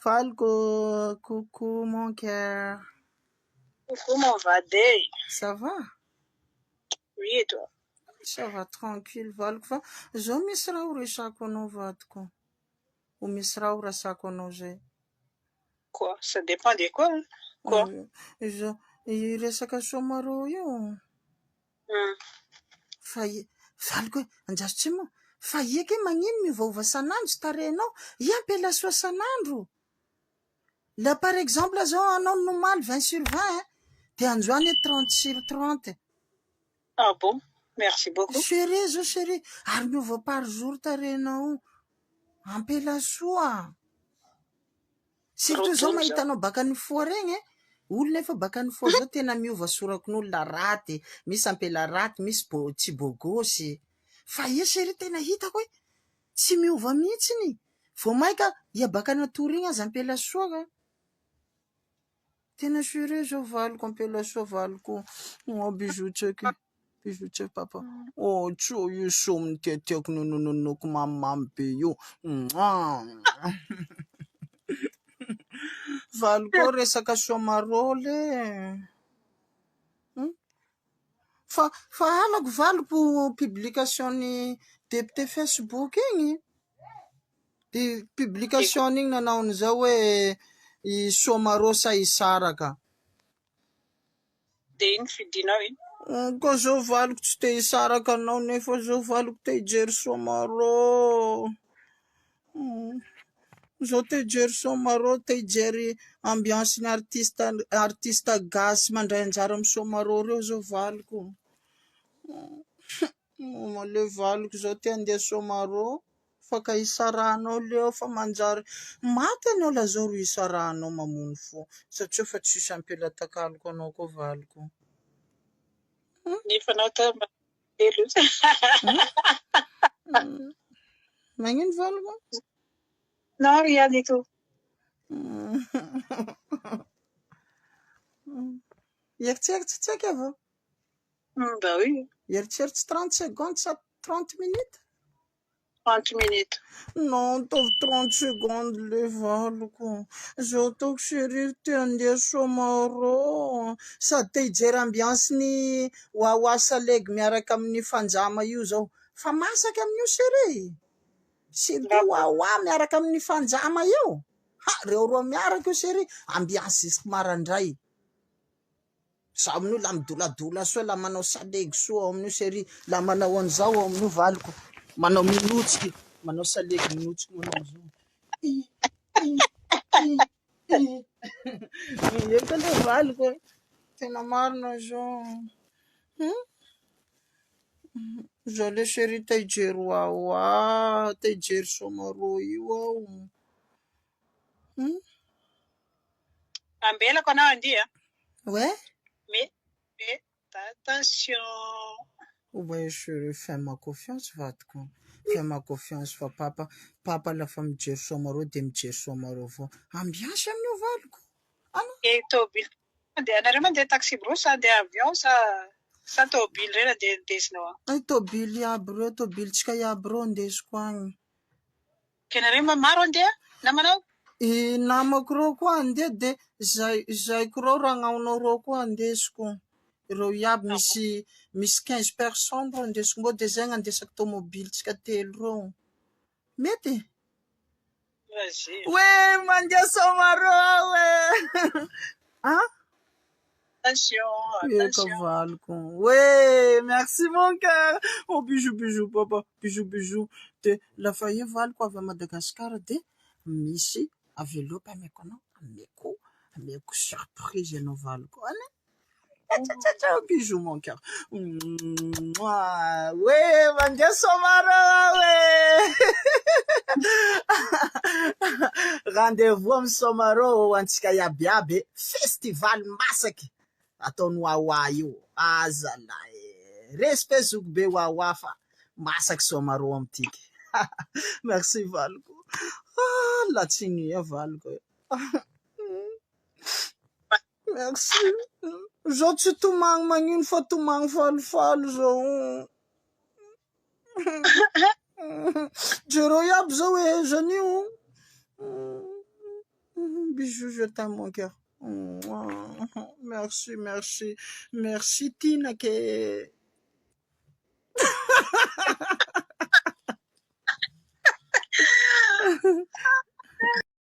Falco, coucou mon cœur. Coucou mon vadé. Ça va? Oui, et toi? Ça va tranquille, Valco. Zo misy raha horesako anao vadiko. Ho misy raha horasako anao zay. Quoi? Ça dépend de quoi? Hein? Quoi? Resaka somaro io. Valco, anjaso tsy moa. Fa eka magnino miovaova sanandro tarenao. Iampela soa sanandro. Là, par exemple, zao anao nomaly 20/20, hein? De androany 30/30. Ah bon? Merci beaucoup. Chérie. Ary miova par jour tarenao. Ampela soa. Surtout zao mahitanao baka ny foa regny, olona efa baka ny foa zao tena miova sorakin'olona raty, misy ampela raty, misy tsy bôgôsy. Fa ia chérie tena hitako hoe tsy miova mihitsiny. Vao maika ia baka natory igny azy ampela soa ka. Tena chérie zao valiko ampela soa valiko. Oh bisous tcheky. Bisous tcheky papa. Oh tso io somony tiatiako nononoko mamimamy be io. Valiko resaka somarôle. Fa halako valiko publication-ny député Facebook igny. Publication igny nanaony zao hoe i somarô sa isaraka. De iny fidinao iny? Ko zao valiko tsy te isaraka anao nefa zao valiko te hijery somarô. Zao te hijery somarô, te hijery ambiance ny artista gasy mandray anjara amin'ny somarô reo zao valiko. Le valiko zao te handeha somarô. Fa ka isarahanao leo fa manjary maty anao la zao ro isarahanao mamono fo. Satria fa tsisy ampelatakaloka anao ko valiko. Nefa anao ta telo. Magnino valiko? Non, rien du tout. Eritseritsy tsaiky avao. Bah oui. Eritseritsy 30 secondes sa 30 minutes? 30 minutes. Non, tovy 30 secondes le valiko. Zao toko chérie te handeha somarô. Sady te hijery ambiance ny Wawa Legy miaraka amin'ny fanjama io zao. Fa masaka amin'io chérie. Surtout Wawa miaraka amin'ny fanjama io. Reo roa miaraka io chérie. Ambiance jusque marandray. Za amin'io la midoladola soa la manao salegy soa ao amin'io chérie. La manao an'izao ao amin'io valiko. Manao minotsiky. Manao salegy minotsiky manao zao. Eka le valiko. Tena marina zao. Zao le chérie te hijery Wawa, te hijery somarô io ao. Ambelako anao andia. Ouais? Mais attention. Ouais chérie, fais-moi confiance vadiko. Fais-moi confiance fa papa lafa mijery somarô de mijery somarô vao. Ambiance amin'io valiko. E tôbily. Anareo mandeha taxi bro sa andeha avion sa tôbily reny andesinao? Ay tôbily aby reo, tôbilitsika iaby reo andesiko agny. Kenareo maro andeha? Namanao? Namako reo koa andeha de zaiko reo ragnaonao reo koa andesiko. Reo iaby misy 15 personnes reo andesiko mbô de zegny andesako tômôbilitsika telo reo. Mety? Vas-y. Ouais, mandeha somarô ouais. Hein? Attention. Valiko. Ouais, merci mon cœur. Oh, bisous, papa. Bisous. De lafa io valiko avy a Madagascar de misy enveloppe ameko anao. Ameko surprise anao valiko. Bisous mon cœur. Ouais, mandeha somarô ouais. Rendez-vous amin'ny somarô antsika iabiaby. Festival masaky. Ataony Wawa io. Azalahy. Respect zoko be Wawa fa masaky somarô amtiky. Merci valiko. Latsiny valiko. Merci. Zao tsy tomagny magnino fa tomagny falifaly zao. Jereo iaby zao e zanio. Bijou, je t'aime, mon cœur. Merci, merci. Merci, Tina.